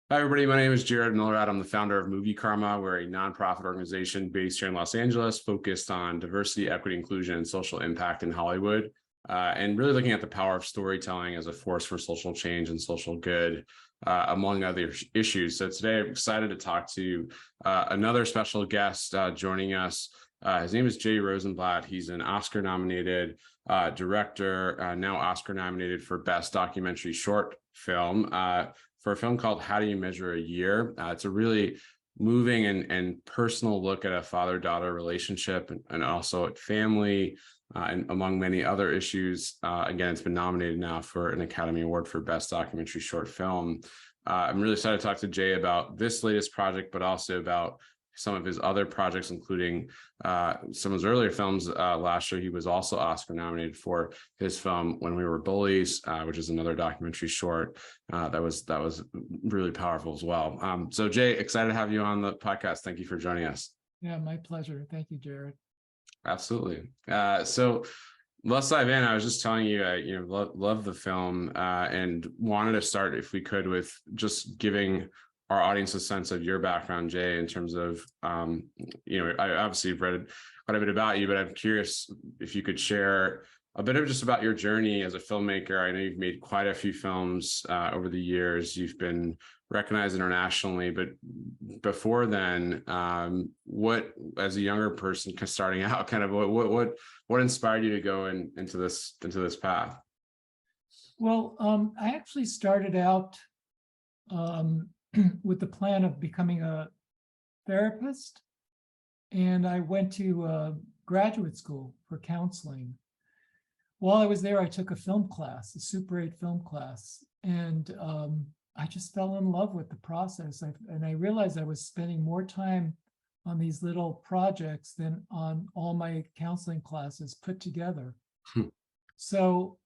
Hi, everybody. My name is Jared Milrad. I'm the founder of Movie Karma. We're a nonprofit organization based here in Los Angeles, focused on diversity, equity, inclusion, and social impact in Hollywood, and really looking at the power of storytelling as a force for social change and social good, among other issues. So today, I'm excited to talk to another special guest joining us. His name is Jay Rosenblatt. He's an Oscar-nominated director, now Oscar-nominated for Best Documentary Short Film. For a film called How Do You Measure a Year? It's a really moving and personal look at a father-daughter relationship and also at family and among many other issues. Again, it's been nominated now for an Academy Award for Best Documentary Short Film. I'm really excited to talk to Jay about this latest project, but also about some of his other projects, including some of his earlier films. Last year, he was also Oscar nominated for his film When We Were Bullies, which is another documentary short that was really powerful as well. So Jay, excited to have you on the podcast. Thank you for joining us. Yeah, my pleasure. Thank you, Jared. Absolutely. So let's dive in. I was just telling you, love the film and wanted to start, if we could, with just giving our audience a sense of your background, Jay, in terms of, I obviously have read quite a bit about you, but I'm curious if you could share a bit of just about your journey as a filmmaker. I know you've made quite a few films over the years. You've been recognized internationally, but before then, what, as a younger person starting out, kind of what inspired you to go into this path? Well, I actually started out with the plan of becoming a therapist, and I went to graduate school for counseling. While I was there, I took a film class, a Super 8 film class, and I just fell in love with the process. And I realized I was spending more time on these little projects than on all my counseling classes put together. So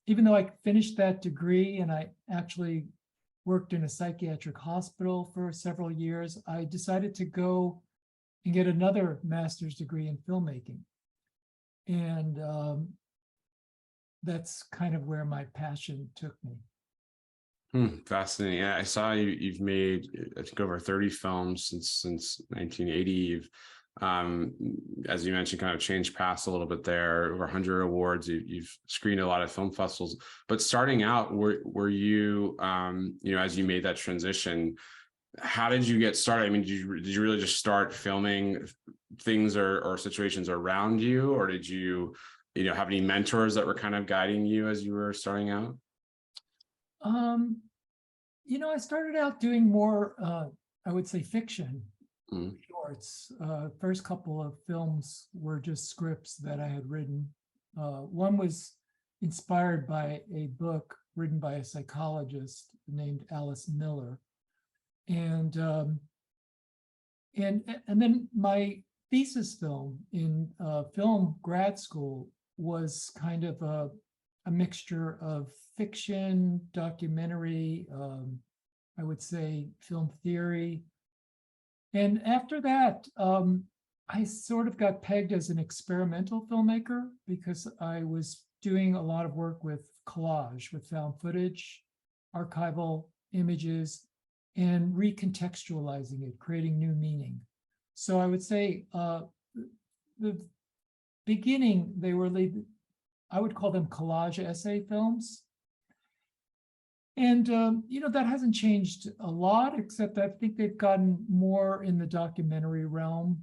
even though I finished that degree and I actually worked in a psychiatric hospital for several years, I decided to go and get another master's degree in filmmaking. And that's kind of where my passion took me. Fascinating. Yeah, I saw you've made, I think, over 30 films since 1980. You've, as you mentioned, kind of changed paths a little bit there. Over 100 awards. You've screened a lot of film festivals. But starting out, were you, as you made that transition, how did you get started? I mean, did you really just start filming things or situations around you, or did you have any mentors that were kind of guiding you as you were starting out? I started out doing more, I would say, fiction shorts. First couple of films were just scripts that I had written. One was inspired by a book written by a psychologist named Alice Miller. And then my thesis film in film grad school was kind of a mixture of fiction, documentary, I would say film theory. And after that, I sort of got pegged as an experimental filmmaker because I was doing a lot of work with collage, with found footage, archival images, and recontextualizing it, creating new meaning. So I would say the beginning, they were, I would call them collage essay films. And, that hasn't changed a lot, except I think they've gotten more in the documentary realm.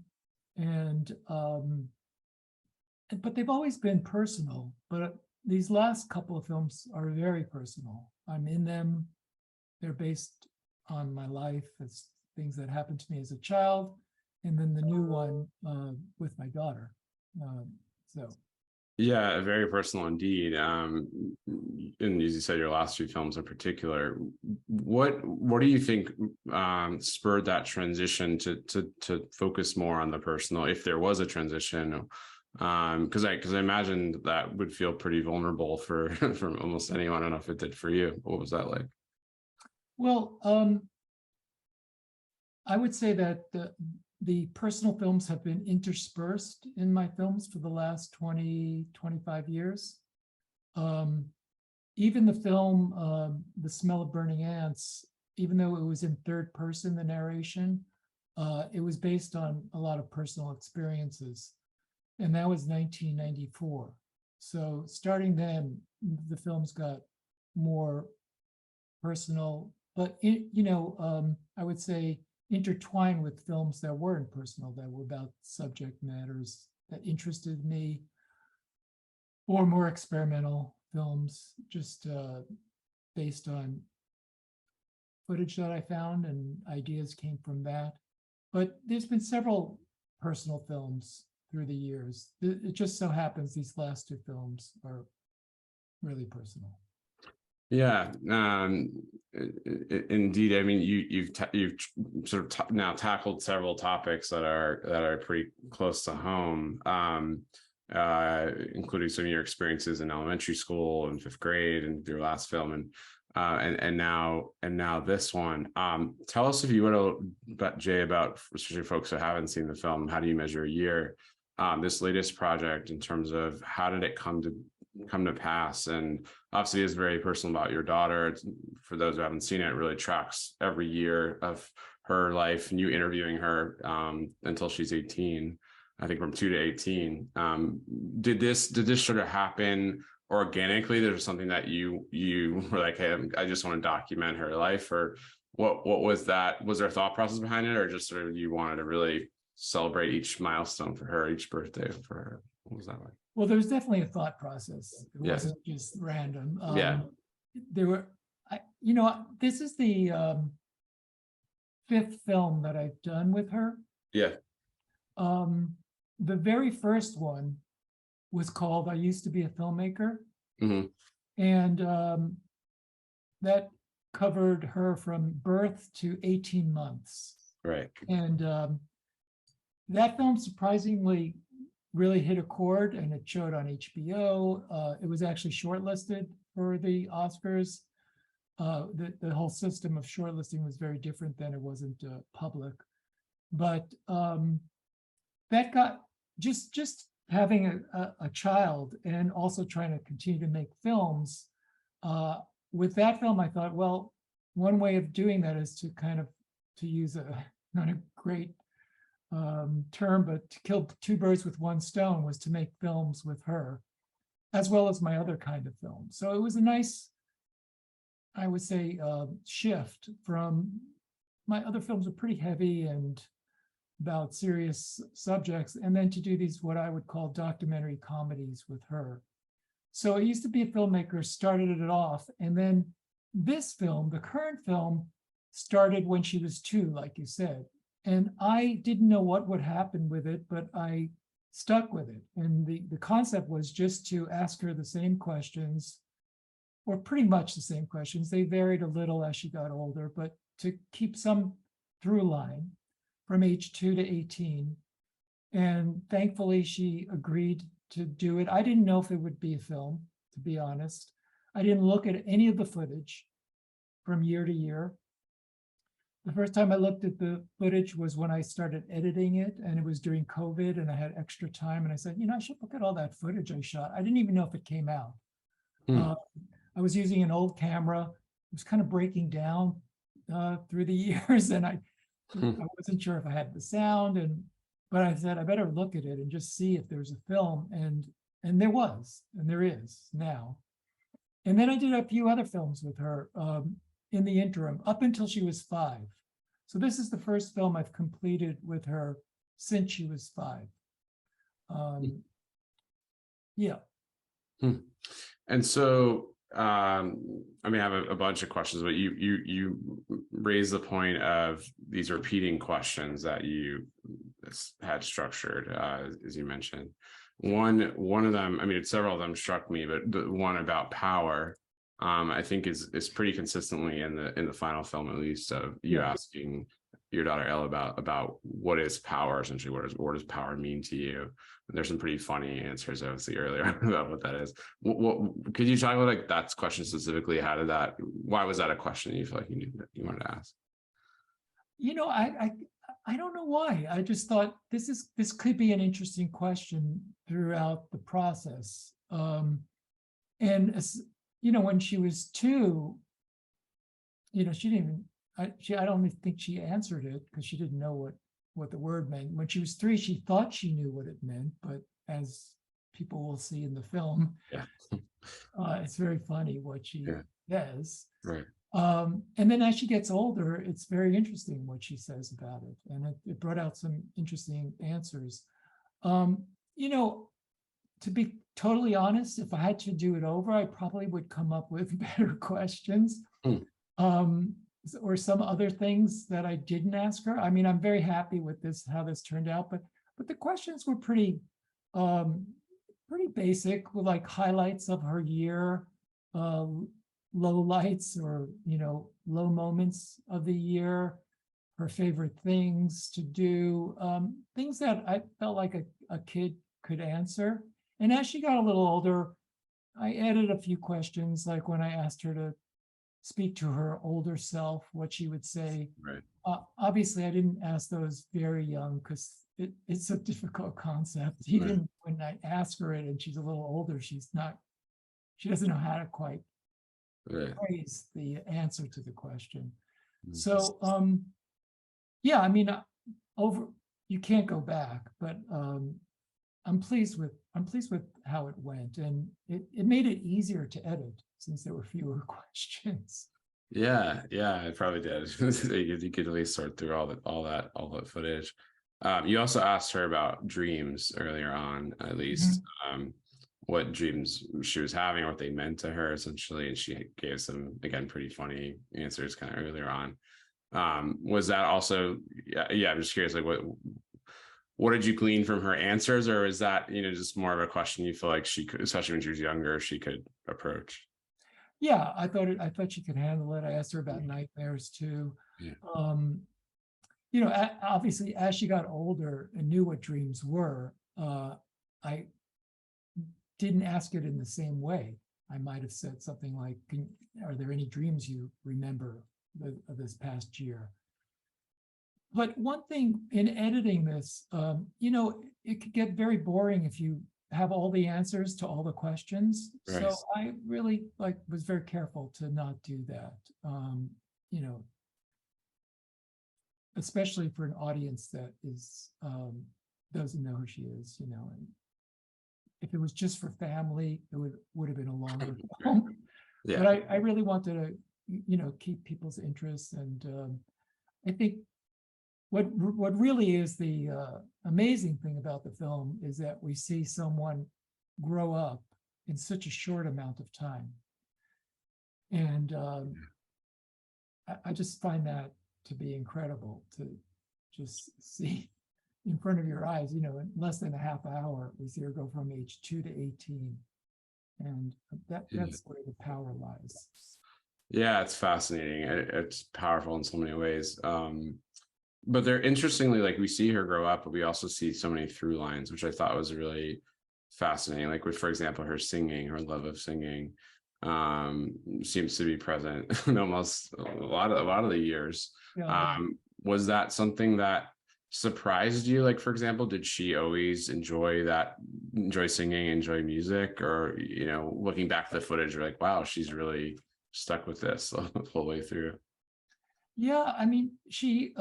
And, but they've always been personal. But these last couple of films are very personal. I'm in them. They're based on my life, as things that happened to me as a child. And then the new one with my daughter. Yeah, very personal indeed. And as you said, your last few films in particular, what do you think spurred that transition to focus more on the personal, if there was a transition? Because I imagine that would feel pretty vulnerable for almost anyone. I don't know if it did for you. What was that like? Well, I would say that the personal films have been interspersed in my films for the last 20, 25 years. Even the film, The Smell of Burning Ants, even though it was in third person, the narration, it was based on a lot of personal experiences. And that was 1994. So starting then, the films got more personal, but I would say intertwined with films that weren't personal, that were about subject matters that interested me, or more experimental films, just based on footage that I found, and ideas came from that. But there's been several personal films through the years. It just so happens these last two films are really personal. Yeah, indeed. I mean, you've sort of now tackled several topics that are pretty close to home, including some of your experiences in elementary school and fifth grade, and your last film, and now this one. Tell us, if you would, about Jay, about especially folks who haven't seen the film, how do you measure a year? This latest project, in terms of how did it come to pass? And obviously it's very personal about your daughter. For those who haven't seen it, it really tracks every year of her life, and you interviewing her until she's 18, I think, from 2 to 18. Did this sort of happen organically? There's something that you were like, hey, I just want to document her life, or what was that? Was there a thought process behind it, or just sort of you wanted to really celebrate each milestone for her, each birthday for her? What was that like? Well, there's definitely a thought process. It Yes. wasn't just random. Yeah. There were, this is the fifth film that I've done with her. Yeah. The very first one was called "I Used to Be a Filmmaker," and that covered her from birth to 18 months. Right. And that film surprisingly really hit a chord, and it showed on HBO. It was actually shortlisted for the Oscars. The whole system of shortlisting was very different then. It wasn't public. But that got, just having a child and also trying to continue to make films, with that film, I thought, well, one way of doing that is to kind of, to use not a great term, but to kill two birds with one stone, was to make films with her, as well as my other kind of film. So it was a nice, I would say, shift from my other films are pretty heavy and about serious subjects, and then to do these, what I would call documentary comedies with her. So I Used to Be a Filmmaker started it off, and then this film, the current film, started when she was 2, like you said. And I didn't know what would happen with it, but I stuck with it. And the concept was just to ask her the same questions, or pretty much the same questions. They varied a little as she got older, but to keep some through line from age 2 to 18. And thankfully, she agreed to do it. I didn't know if it would be a film, to be honest. I didn't look at any of the footage from year to year. The first time I looked at the footage was when I started editing it, and it was during COVID, and I had extra time, and I said, I should look at all that footage I shot. I didn't even know if it came out. I was using an old camera. It was kind of breaking down through the years, and I wasn't sure if I had the sound, but I said, I better look at it and just see if there's a film, and there was, and there is now. And then I did a few other films with her in the interim, up until she was 5. So this is the first film I've completed with her since she was 5. Yeah. And so, I mean, I have a bunch of questions, but you raise the point of these repeating questions that you had structured, as you mentioned. One of them, I mean, several of them struck me, but the one about power, I think is pretty consistently in the final film, at least, of you asking your daughter Elle about what is power, essentially. What does power mean to you? And there's some pretty funny answers, obviously, earlier about what that is. What could you talk about, like, that question specifically? Why was that a question you feel like you wanted to ask? I don't know why. I just thought this could be an interesting question throughout the process. And when she was 2, she didn't even, I don't even think she answered it because she didn't know what the word meant. When she was 3, she thought she knew what it meant, but as people will see in the film, Yeah. it's very funny what she Yeah. says. Right. And then as she gets older, it's very interesting what she says about it. And it brought out some interesting answers. You know, to be totally honest, if I had to do it over, I probably would come up with better questions. Or some other things that I didn't ask her. I mean, I'm very happy with this, how this turned out, but the questions were pretty basic, with like highlights of her year, low lights, or low moments of the year, her favorite things to do, things that I felt like a kid could answer. And as she got a little older, I added a few questions, like when I asked her to speak to her older self, what she would say. Right. Obviously, I didn't ask those very young because it's a difficult concept. Even when I ask her it and she's a little older, she doesn't know how to quite phrase the answer to the question. So, yeah, I mean, you can't go back, but I'm pleased with how it went, and it made it easier to edit since there were fewer questions. Yeah, it probably did. You could at least sort through all that footage. You also asked her about dreams earlier on, at least, what dreams she was having, or what they meant to her, essentially, and she gave some, again, pretty funny answers kind of earlier on. Was that also, I'm just curious, like what did you glean from her answers, or is that just more of a question you feel like she could, especially when she was younger, she could approach? Yeah, I thought she could handle it. I asked her about nightmares too. Yeah. Obviously, as she got older and knew what dreams were, I didn't ask it in the same way. I might have said something like, are there any dreams you remember of this past year? But one thing in editing this, it could get very boring if you have all the answers to all the questions. Right. So I really was very careful to not do that. Especially for an audience that doesn't know who she is, and if it was just for family, it would have been a longer film. Yeah. But I really wanted to, keep people's interest, and I think what really is the amazing thing about the film is that we see someone grow up in such a short amount of time. And I just find that to be incredible, to just see in front of your eyes, in less than a half hour, we see her go from age 2 to 18. And that's where the power lies. Yeah, it's fascinating. It's powerful in so many ways. But they're interestingly, like, we see her grow up, but we also see so many through lines, which I thought was really fascinating. Like, with, for example, her singing, her love of singing, seems to be present in almost a lot of the years. Was that something that surprised you? Like, for example, did she always enjoy singing, enjoy music, or looking back at the footage, you're like, wow, she's really stuck with this the whole way through? Yeah, I mean, she's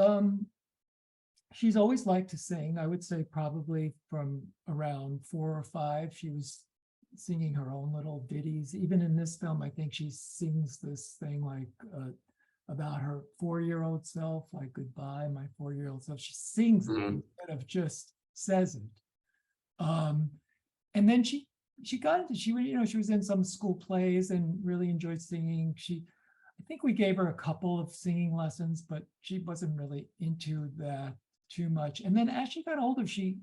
always liked to sing. I would say probably from around 4 or 5, she was singing her own little ditties. Even in this film, I think she sings this thing like about her 4-year-old self, like "Goodbye, my 4-year-old self." She sings it instead of just says it. And then she got into, she was in some school plays and really enjoyed singing. I think we gave her a couple of singing lessons, but she wasn't really into that too much. And then as she got older, she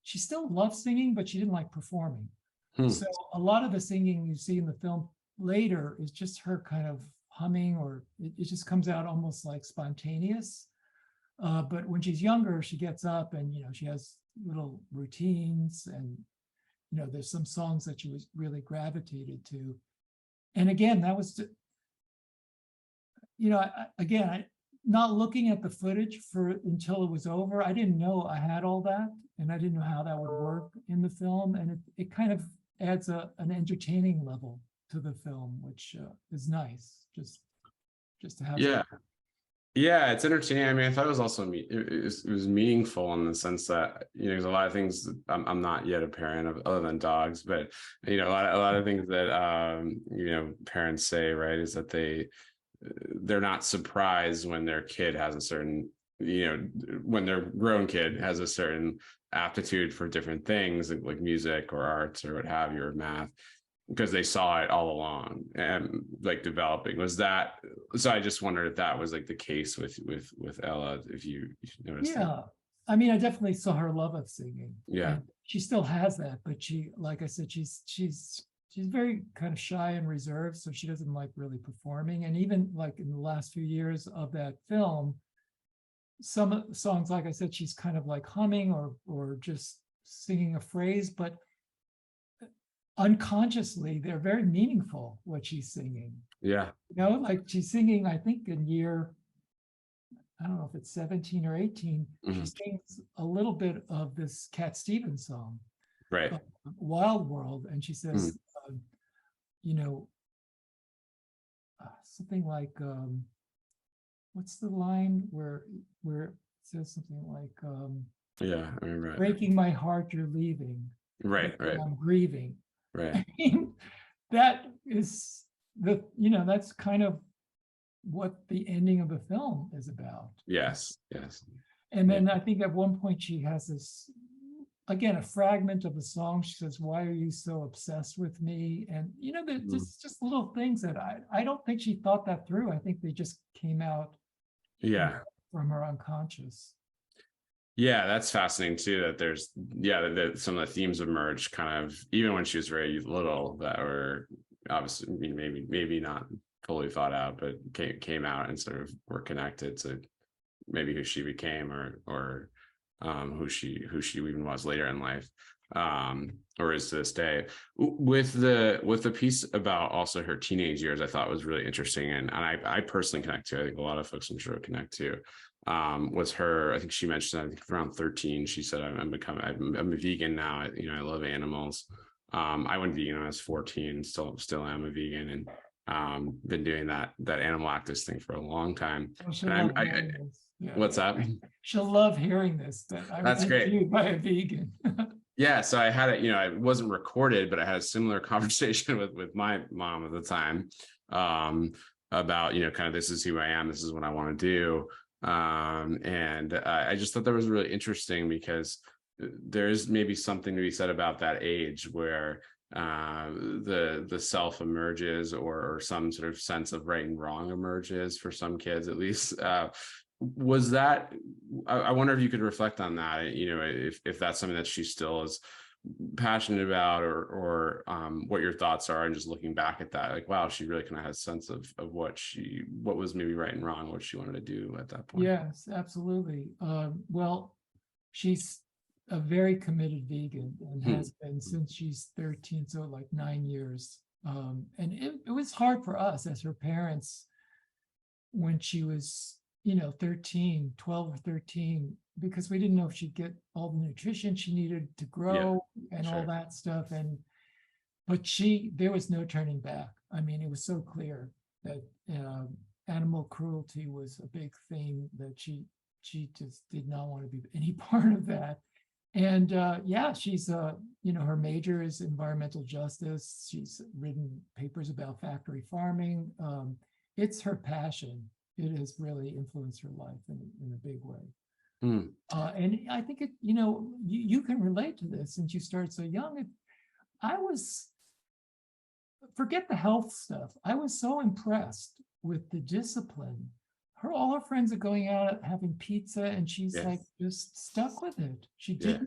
still loved singing, but she didn't like performing. So a lot of the singing you see in the film later is just her kind of humming, or it just comes out almost like spontaneous. But when she's younger, she gets up and, she has little routines, and, there's some songs that she was really gravitated to. And again, that was, not looking at the footage until it was over, I didn't know I had all that, and I didn't know how that would work in the film. And it kind of adds an entertaining level to the film, which is nice, just to have. Yeah. Yeah, it's entertaining. I mean, I thought it was also it was meaningful in the sense that, you know, there's a lot of things that I'm not yet a parent of other than dogs, but you know, a lot of things that you know, parents say, right, is that they're not surprised when their kid has a certain, you know, when their grown kid has a certain aptitude for different things like music or arts or what have you, or math, because they saw it all along and like developing. Was that, so I just wondered if that was like the case with Ella, if you noticed that. Yeah, I mean, I definitely saw her love of singing, Yeah. and she still has that. But she, like I said, she's very kind of shy and reserved, so she doesn't like really performing. And even like in the last few years of that film, some of the songs, like I said, she's kind of like humming or just singing a phrase, but unconsciously they're very meaningful what she's singing. Yeah. You know, like she's singing, I think in year, I don't know if it's 17 or 18, she Mhm. sings a little bit of this Cat Stevens song, Right. uh, Wild World. And she says, Mhm. you know, something like, what's the line where it says something like, Yeah, I remember it. breaking my heart, you're leaving, Right, right, I'm grieving. right. I mean, that is you know, that's kind of what the ending of the film is about. Yes, yes. And Yeah. then I think at one point she has this, again, a fragment of a song. She says, "Why are you so obsessed with me?" And you know, there's Mm. just little things that I don't think she thought that through. I think they just came out Yeah. from her unconscious. Yeah, that's fascinating too. That there's, yeah, that some of the themes emerged kind of even when she was very little that were obviously, I mean, maybe not fully thought out, but came out and sort of were connected to maybe who she became or who she even was later in life, or is to this day. With the piece about also her teenage years, I thought was really interesting, and I personally connect to. I think a lot of folks I'm sure connect to. Was her, I think she mentioned, I think around 13, she said, I'm a vegan now. You know, I love animals. I went vegan when I was 14, still am a vegan, and been doing that animal activist thing for a long time. Oh, she'll And love hearing this. Yeah, what's that? she'll love hearing this. That I was That's great. interviewed by a vegan. Yeah, so I had it, you know, it wasn't recorded, but I had a similar conversation with my mom at the time, about, you know, kind of, this is who I am, this is what I want to do. And I just thought that was really interesting because there is maybe something to be said about that age where the self emerges, or some sort of sense of right and wrong emerges for some kids at least. Was that, I wonder if you could reflect on that, you know, if that's something that she still is passionate about, or what your thoughts are, and just looking back at that, like, wow, she really kind of has a sense of what was maybe right and wrong, what she wanted to do at that point. Yes, absolutely. Well, she's a very committed vegan and Hmm. has been since she's 13, so like 9 years. And it was hard for us as her parents when she was, you know, 13, 12 or 13, because we didn't know if she'd get all the nutrition she needed to Yeah, grow and all sure. that stuff. But there was no turning back. I mean, it was so clear that animal cruelty was a big theme, that she just did not want to be any part of that. And yeah, she's you know, her major is environmental justice. She's written papers about factory farming. It's her passion. It has really influenced her life in a big way. Hmm. And I think it, you know, you can relate to this since you started so young. I was, forget the health stuff. I was so impressed with the discipline. All her friends are going out having pizza, and she's Yeah, like just stuck with it. yeah.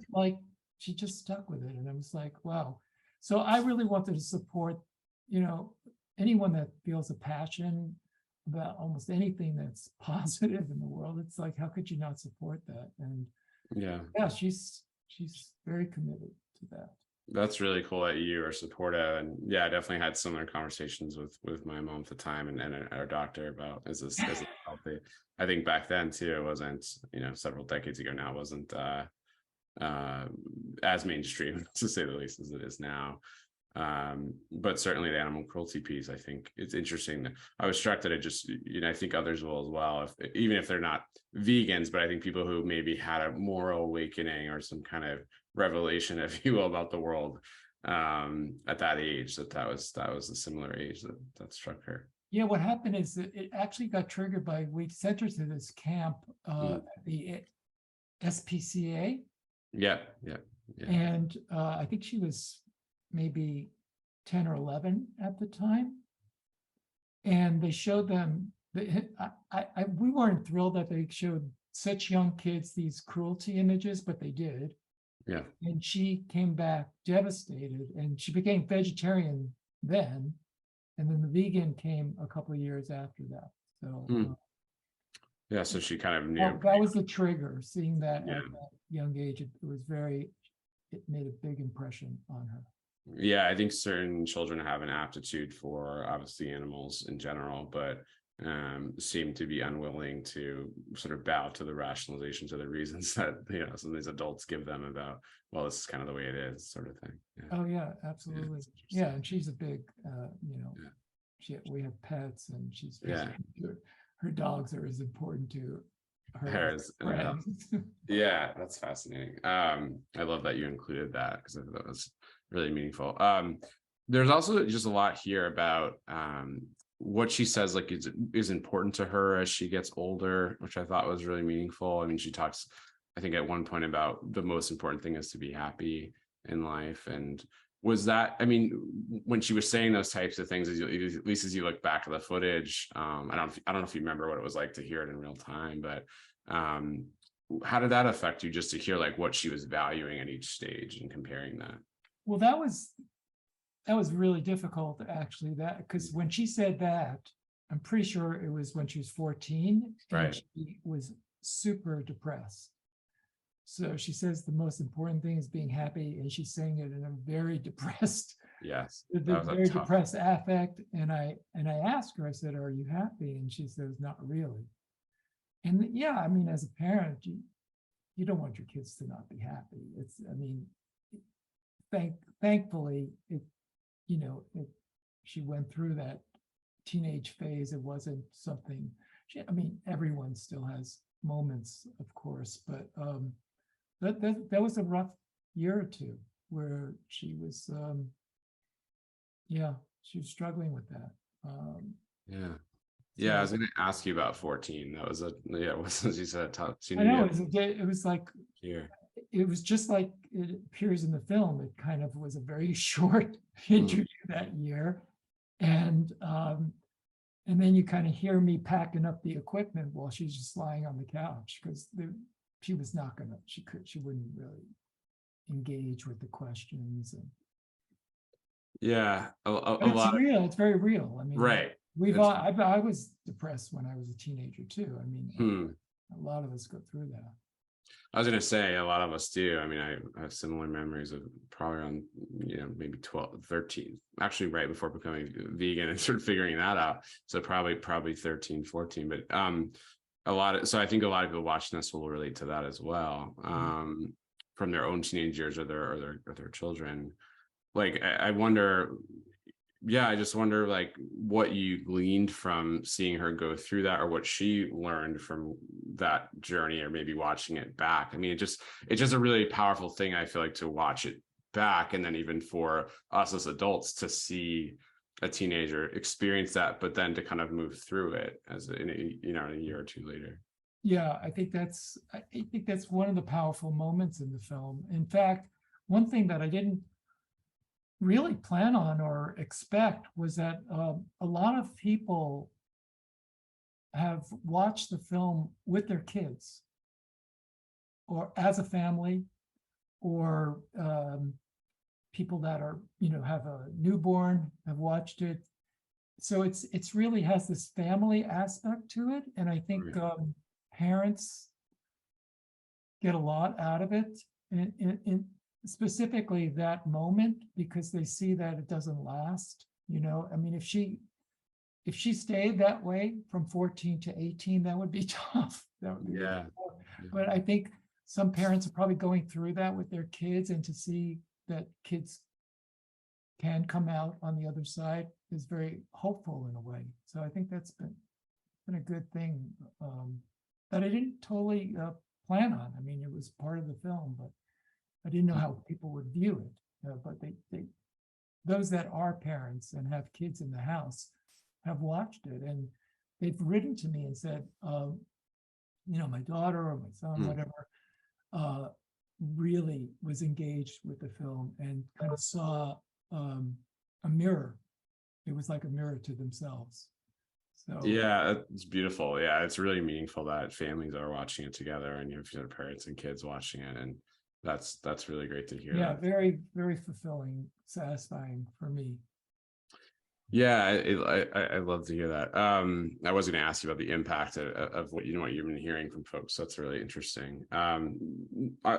She just stuck with it. And I was like, wow. So I really wanted to support, you know, anyone that feels a passion about almost anything that's positive in the world. It's like, how could you not support that? And Yeah, yeah, she's very committed to that. that's really cool that you are supportive. And yeah, I definitely had similar conversations with my mom at the time, and our doctor about, is this healthy? I think back then too, it wasn't, you know, several decades ago now, it wasn't as mainstream to say the least as it is now. But certainly the animal cruelty piece, I think it's interesting. I was struck that it just, I think others will as well, even if they're not vegans, but I think people who maybe had a moral awakening or some kind of revelation, if you will, about the world at that age, that was a similar age that struck her. Yeah, what happened is that it actually got triggered by, we sent her to this camp, at the SPCA. Yeah. And I think she was maybe 10 or 11 at the time. And they showed them, we weren't thrilled that they showed such young kids these cruelty images, but they did. Yeah. And she came back devastated, and she became vegetarian then. And then the vegan came a couple of years after that. So yeah, so she kind of knew. that was the trigger, seeing that Yeah. at that young age. It made a big impression on her. Yeah, I think certain children have an aptitude for obviously animals in general, but seem to be unwilling to sort of bow to the rationalization, to the reasons that some of these adults give them about, well, this is kind of the way it is, sort of thing. Yeah. Oh yeah, absolutely. Yeah, and she's a big, we have pets, and she's her dogs are as important to her as friends. Yeah, that's fascinating. I love that you included that, because I thought that was really meaningful. There's also just a lot here about what she says like is important to her as she gets older, which I thought was really meaningful. I mean, she talks, I think, at one point about the most important thing is to be happy in life. And was that, I mean, when she was saying those types of things, at least as you look back at the footage, I don't know if you remember what it was like to hear it in real time, but how did that affect you, just to hear like what she was valuing at each stage and comparing that? Well, that was really difficult, actually, that because when she said that, I'm pretty sure it was when she was 14, and right. She was super depressed. So she says the most important thing is being happy, and she's saying it in a very depressed, very depressed affect. And I asked her, I said, "Are you happy?" And she says, "Not really." And yeah, I mean, as a parent, you don't want your kids to not be happy. Thankfully, she went through that teenage phase. It wasn't something. Everyone still has moments, of course, but that was a rough year or two where she was, she was struggling with that. I was going to ask you about 14. That was wasn't she said top I know it was like here. It was just like it appears in the film. It kind of was a very short interview that year. And then you kind of hear me packing up the equipment while she's just lying on the couch, because she was not gonna, she wouldn't really engage with the questions. And it's real. It's very real. I mean, right. I was depressed when I was a teenager too. I mean, a lot of us go through that. I was going to say a lot of us do. I mean, I have similar memories of probably around, maybe 12, 13, actually right before becoming vegan and sort of figuring that out. So probably 13, 14, but so I think a lot of people watching this will relate to that as well, from their own teenage years or their children. Like, I wonder, I just wonder like what you gleaned from seeing her go through that, or what she learned from that journey, or maybe watching it back. I mean, it's just a really powerful thing, I feel like, to watch it back, and then even for us as adults to see a teenager experience that, but then to kind of move through it as in a year or two later. Yeah, I think that's one of the powerful moments in the film. In fact, one thing that I didn't really plan on or expect was that a lot of people have watched the film with their kids, or as a family, or people that are have a newborn have watched it. So it's really has this family aspect to it, and I think parents get a lot out of it. In specifically that moment, because they see that it doesn't last. I mean, if she stayed that way from 14 to 18, that would be tough. That would be tough. But I think some parents are probably going through that with their kids, and to see that kids can come out on the other side is very hopeful in a way. So I think that's been a good thing that I didn't totally plan on. I mean, it was part of the film, but I didn't know how people would view it. But they those that are parents and have kids in the house have watched it, and they've written to me and said, my daughter or my son, whatever, really was engaged with the film and kind of saw a mirror. It was like a mirror to themselves. So yeah, it's beautiful. Yeah, it's really meaningful that families are watching it together, and you have parents and kids watching it, and that's really great to hear. yeah, that. very, very fulfilling, satisfying for me. Yeah, I love to hear that. I was going to ask you about the impact of what you've been hearing from folks. That's really interesting. I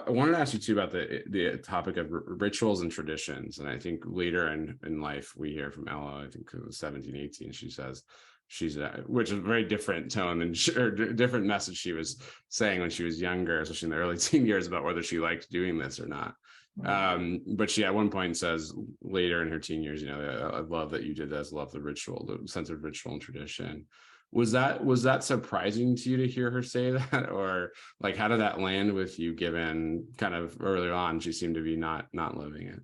wanted to ask you too about the topic of rituals and traditions. And I think later in life, we hear from Ella, I think it was 17, 18, she says which is a very different tone and or different message she was saying when she was younger, especially in the early teen years, about whether she liked doing this or not. But she at one point says later in her teen years, I love that you did this, love the ritual, the sense of ritual and tradition. Was that surprising to you to hear her say that, or like how did that land with you, given kind of earlier on she seemed to be not living it?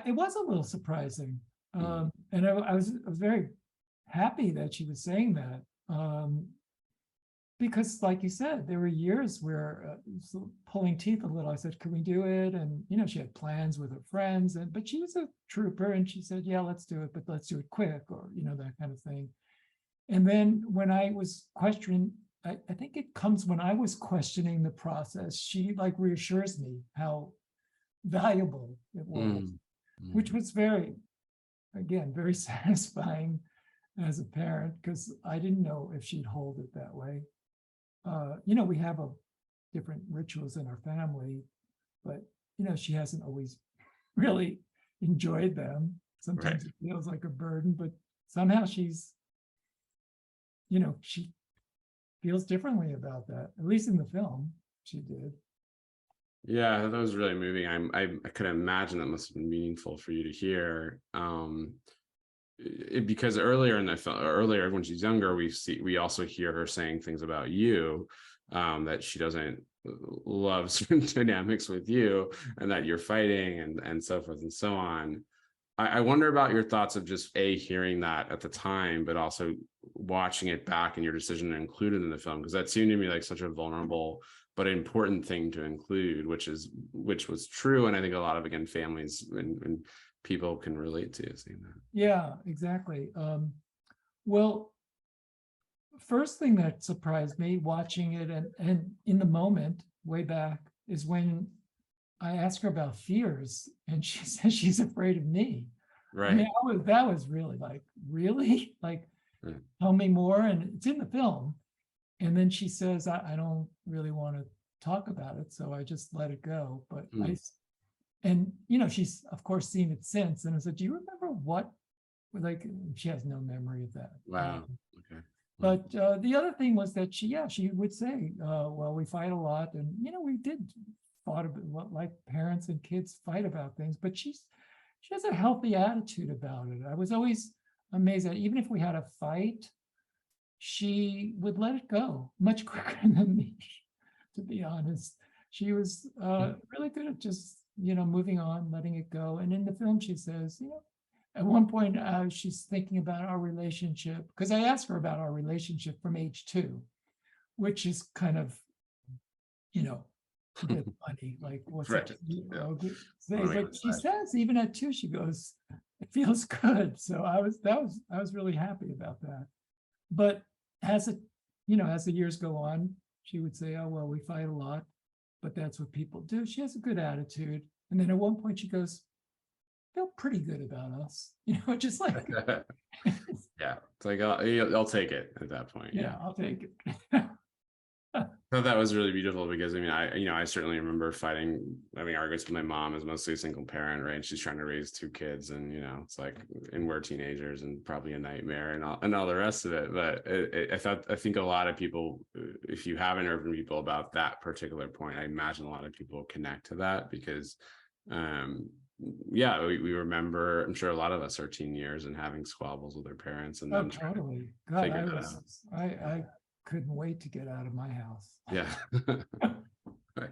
It was a little surprising, and I was very happy that she was saying that. Because like you said, there were years where pulling teeth a little. I said, "Can we do it?" And she had plans with her friends, but she was a trooper, and she said, "Yeah, let's do it, but let's do it quick," or that kind of thing. And then when I was questioning, I think it comes when I was questioning the process, she like reassures me how valuable it was, which was very satisfying as a parent, because I didn't know if she'd hold it that way. We have different rituals in our family, but she hasn't always really enjoyed them. Sometimes it feels like a burden, but somehow she feels differently about that. At least in the film, she did. Yeah, that was really moving. I could imagine that must have been meaningful for you to hear. Because earlier in the film, earlier when she's younger, we also hear her saying things about you, that she doesn't love certain dynamics with you, and that you're fighting and so forth and so on. I wonder about your thoughts of just hearing that at the time, but also watching it back and your decision to include it in the film, because that seemed to me like such a vulnerable but important thing to include, which was true, and I think a lot of families and people can relate to seeing that. Yeah, exactly. Well, first thing that surprised me watching it and in the moment way back is when I asked her about fears, and she says she's afraid of me. Right. I mean, that was really like, tell me more. And it's in the film. And then she says, I don't really want to talk about it, so I just let it go. But she's of course seen it since, and I said, "Do you remember what?" Like, she has no memory of that. Wow. Okay. But the other thing was that she would say, "Well, we fight a lot, and we did thought about what, like parents and kids fight about things." But she has a healthy attitude about it. I was always amazed that even if we had a fight, she would let it go much quicker than me. To be honest, she was really good at just moving on, letting it go. And in the film, she says, at one point, she's thinking about our relationship, because I asked her about our relationship from age 2, which is kind of, a bit funny. Like, what's it? But she says even at 2, she goes, "It feels good." So I was really happy about that. But as the years go on, she would say, "Oh, well, we fight a lot, but that's what people do." She has a good attitude. And then at one point she goes, "Feel pretty good about us." Just like, yeah, it's like, I'll take it at that point. Yeah, I'll take it. So that was really beautiful, because I certainly remember having arguments with my mom, as mostly a single parent, right? And she's trying to raise 2 kids, and it's like, and we're teenagers and probably a nightmare and all the rest of it. But I think a lot of people, if you haven't heard from people about that particular point, I imagine a lot of people connect to that, because yeah, we remember, I'm sure a lot of us are teen years and having squabbles with our parents and Oh, them trying to totally. God, figure that out. I couldn't wait to get out of my house. Yeah. Right.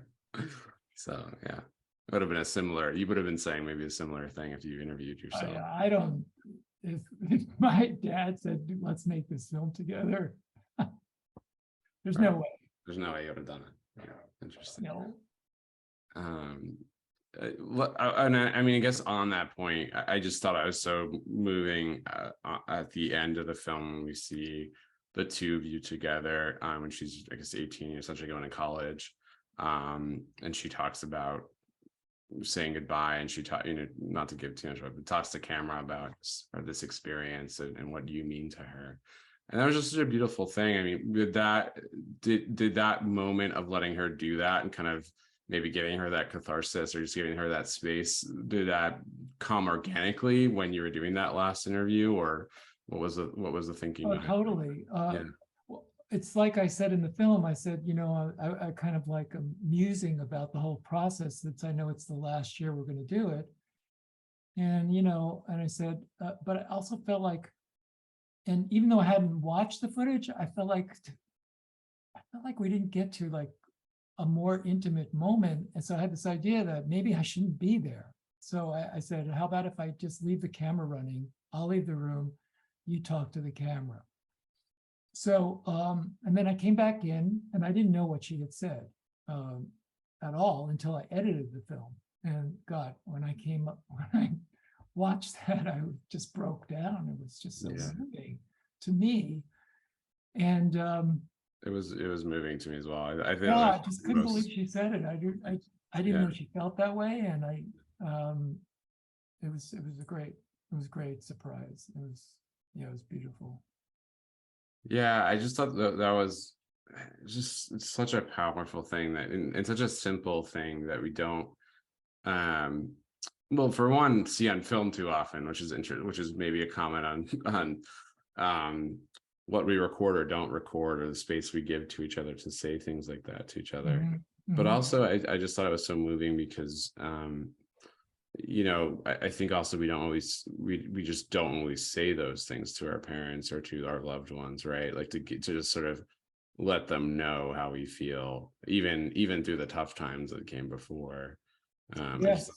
So yeah, it would have been a similar, you would have been saying maybe a similar thing if you interviewed yourself. I don't, if my dad said, let's make this film together, there's no Right. way. There's no way you would have done it. Yeah, interesting. No. I mean, I guess on that point, I just thought it was so moving at the end of the film when we see the two of you together when she's, I guess, 18, essentially going to college. And she talks about saying goodbye, and she taught, not to give too much, but talks to camera about this experience and what you mean to her. And that was just such a beautiful thing. I mean, did that moment of letting her do that and kind of maybe giving her that catharsis or just giving her that space, did that come organically when you were doing that last interview, or what was the thinking behind Totally. Yeah. Well, it's like I said in the film, I said, I kind of like am musing about the whole process, since I know it's the last year we're going to do it. And, and I said, but I also felt like, and even though I hadn't watched the footage, I felt like we didn't get to like a more intimate moment. And so I had this idea that maybe I shouldn't be there. So I said, how about if I just leave the camera running? I'll leave the room, you talk to the camera. So, and then I came back in and I didn't know what she had said at all until I edited the film. And God, when I watched that, I just broke down. It was just so moving to me. And it was moving to me as well. I think I just couldn't believe she said it. I didn't know she felt that way, and it was a great surprise. It was beautiful. Yeah, I just thought that was just, it's such a powerful thing that, and such a simple thing that we don't well, for one, see on film too often, which is maybe a comment on what we record or don't record, or the space we give to each other to say things like that to each other. Mm-hmm. But also I just thought it was so moving because I think also we just don't always say those things to our parents or to our loved ones, right? Like to just sort of let them know how we feel, even through the tough times that came before. Yes.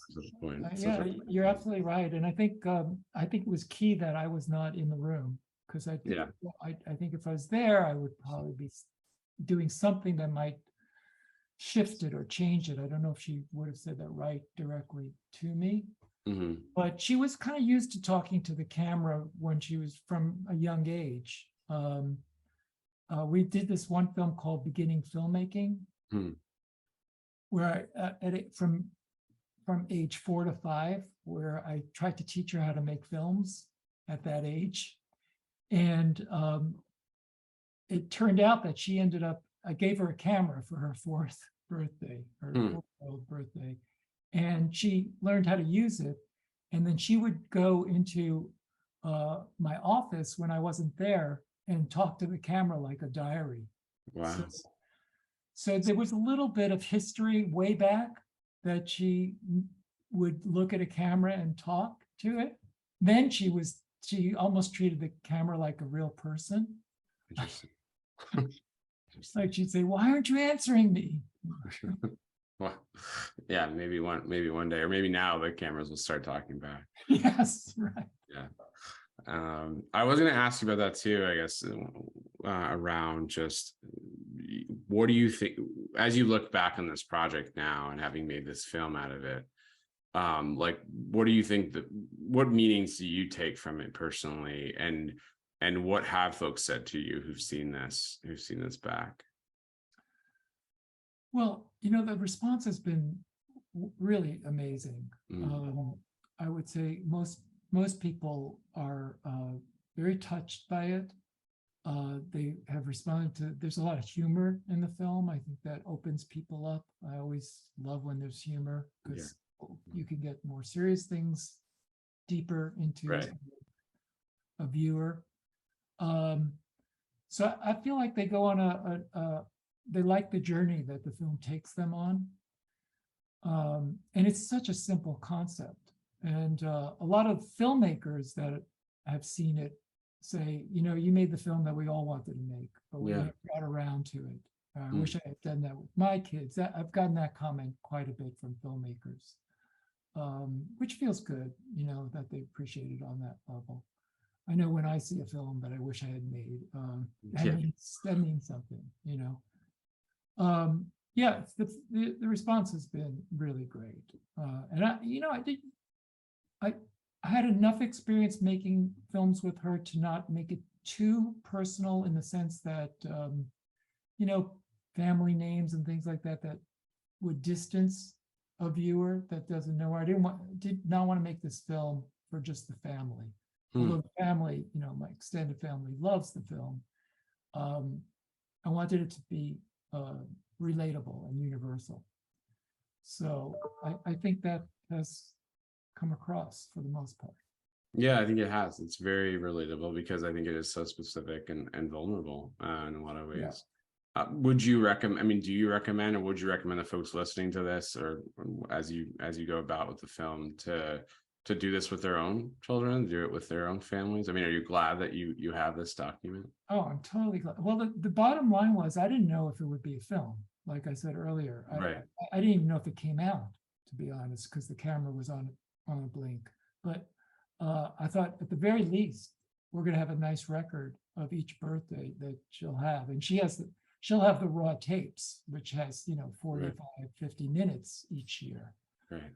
Yeah, you're absolutely right. And I think it was key that I was not in the room, because I think if I was there, I would probably be doing something that might shift it or change it. I don't know if she would have said that right directly to me, but she was kind of used to talking to the camera when she was from a young age. We did this one film called Beginning Filmmaking, where from age 4 to 5, where I tried to teach her how to make films at that age. And it turned out that she ended up, I gave her a camera for her 4th birthday, her 4th birthday, and she learned how to use it. And then she would go into my office when I wasn't there and talk to the camera like a diary. Wow. So there was a little bit of history way back that she would look at a camera and talk to it. Then she almost treated the camera like a real person. Interesting. Like she'd say, "Why aren't you answering me?" Well, yeah, maybe one day, or maybe now the cameras will start talking back. Yes, right. Yeah. I was going to ask you about that too, I guess, around just what do you think, as you look back on this project now and having made this film out of it, like, what do you think what meanings do you take from it personally? And what have folks said to you who've seen this back? Well, the response has been really amazing. I would say most people are very touched by it. They have responded to, there's a lot of humor in the film. I think that opens people up. I always love when there's humor, because you can get more serious things deeper into a viewer. So I feel like they go on they like the journey that the film takes them on. And it's such a simple concept. And a lot of filmmakers that have seen it say, you made the film that we all wanted to make, but we never got around to it. I wish I had done that with my kids. I've gotten that comment quite a bit from filmmakers, which feels good, that they appreciate it on that level. I know when I see a film that I wish I had made, that means something, Yeah, the response has been really great. And I had enough experience making films with her to not make it too personal, in the sense that, family names and things like that, that would distance a viewer that doesn't know her. I did not want to make this film for just the family. Although the family, my extended family loves the film. I wanted it to be relatable and universal. So I think that has come across for the most part. Yeah, I think it has. It's very relatable because I think it is so specific and vulnerable in a lot of ways. Yeah. Would you recommend? I mean, do you recommend, or would you recommend the folks listening to this, or as you go about with the film, to do this with their own children, do it with their own families? I mean, are you glad that you have this document? Oh, I'm totally glad. Well, the bottom line was, I didn't know if it would be a film. Like I said earlier, Right. I didn't even know if it came out, to be honest, because the camera was on a blink. But I thought, at the very least, we're going to have a nice record of each birthday that she'll have. And she'll have the raw tapes, which has, 45, 50 minutes each year. Right.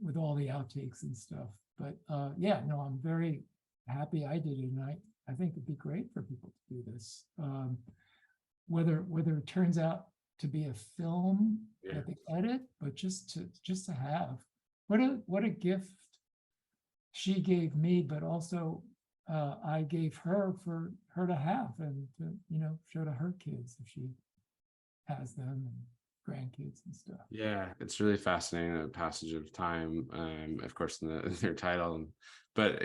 With all the outtakes and stuff. But yeah, no, I'm very happy I did it. And I think it'd be great for people to do this. Whether it turns out to be a film that they edit, but just to have, what a gift she gave me, but also I gave her for her to have, and to, show to her kids if she has them, and grandkids and stuff. Yeah, it's really fascinating, the passage of time, of course, in their title, but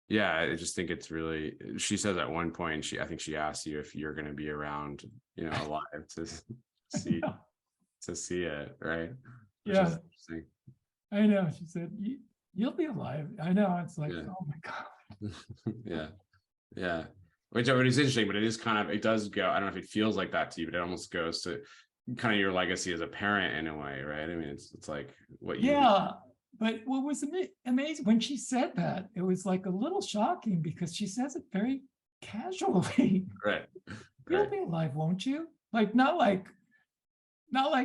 yeah, I just think it's really, she says at one point, I think she asked you if you're going to be around, alive to see it, right? Which yeah, I know. She said, you'll be alive. I know. It's like, oh my God. Yeah. Which is interesting, but it does go, I don't know if it feels like that to you, but it almost goes to kind of your legacy as a parent in a way, right? I mean, it's like what you... Yeah, but what was amazing, when she said that, it was like a little shocking, because she says it very casually. Right. You'll be alive, won't you? Like, not like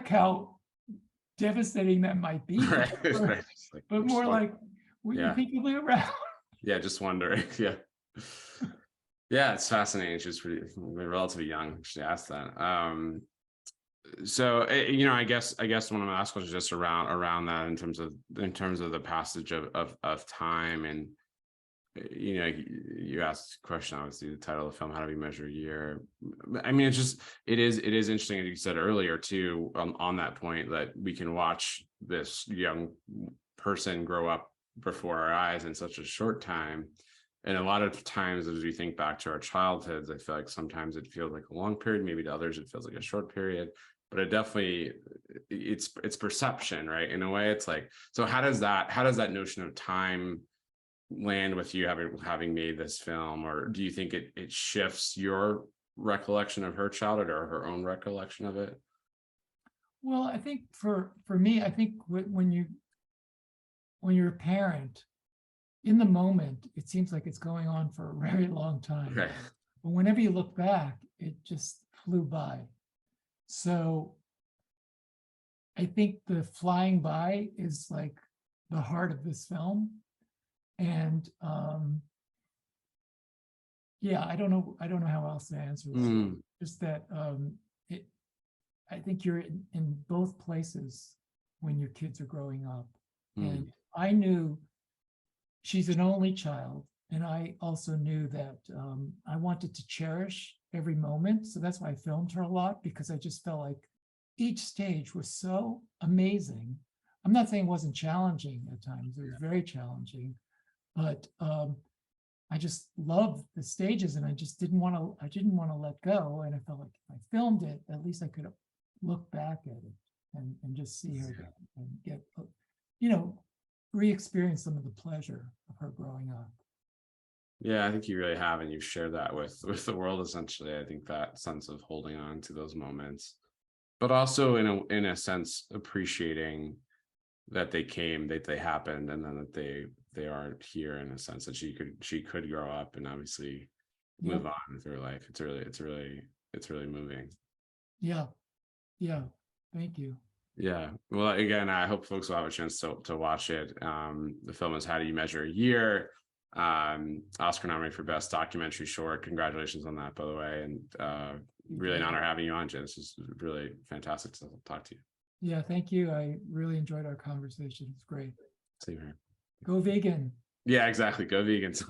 how devastating that might be, but more like, will you think you'll be around? Yeah, just wondering. Yeah, it's fascinating. She's relatively young. She asked that. So I guess one of my last questions just around that, in terms of the passage of time, and you asked a question, obviously, the title of the film, how do we measure a year? I mean, it is interesting, as you said earlier too, on that point, that we can watch this young person grow up before our eyes in such a short time. And a lot of times, as we think back to our childhoods, I feel like sometimes it feels like a long period, maybe to others it feels like a short period, but it definitely, it's perception, right? In a way, it's like, so how does that notion of time land with you, having made this film? Or do you think it shifts your recollection of her childhood, or her own recollection of it? Well, I think for me, I think when you're a parent, in the moment, it seems like it's going on for a very long time. Right. But whenever you look back, it just flew by. So I think the flying by is like the heart of this film. And yeah, I don't know how else to answer this. Just that I think you're in both places when your kids are growing up. And I knew she's an only child, and I also knew that I wanted to cherish every moment. So that's why I filmed her a lot, because I just felt like each stage was so amazing. I'm not saying it wasn't challenging at times. It was very challenging, but I just loved the stages, and I didn't want to let go. And I felt like if I filmed it, at least I could look back at it and just see her and get, re-experience some of the pleasure of her growing up. Yeah, I think you really have, and you've shared that with the world essentially. I think that sense of holding on to those moments, but also in a sense appreciating that they came, that they happened, and then that they are here in a sense that she could grow up and obviously move Yep. on with her life. It's really moving. Yeah. Yeah. Thank you. Yeah. Well, again, I hope folks will have a chance to watch it. The film is How Do You Measure a Year? Oscar nominated for Best Documentary Short. Congratulations on that, by the way. And really an honor having you on, Jay. This is really fantastic to talk to you. Yeah, thank you. I really enjoyed our conversation. It's great. Same here. Go vegan. Yeah, exactly. Go vegans.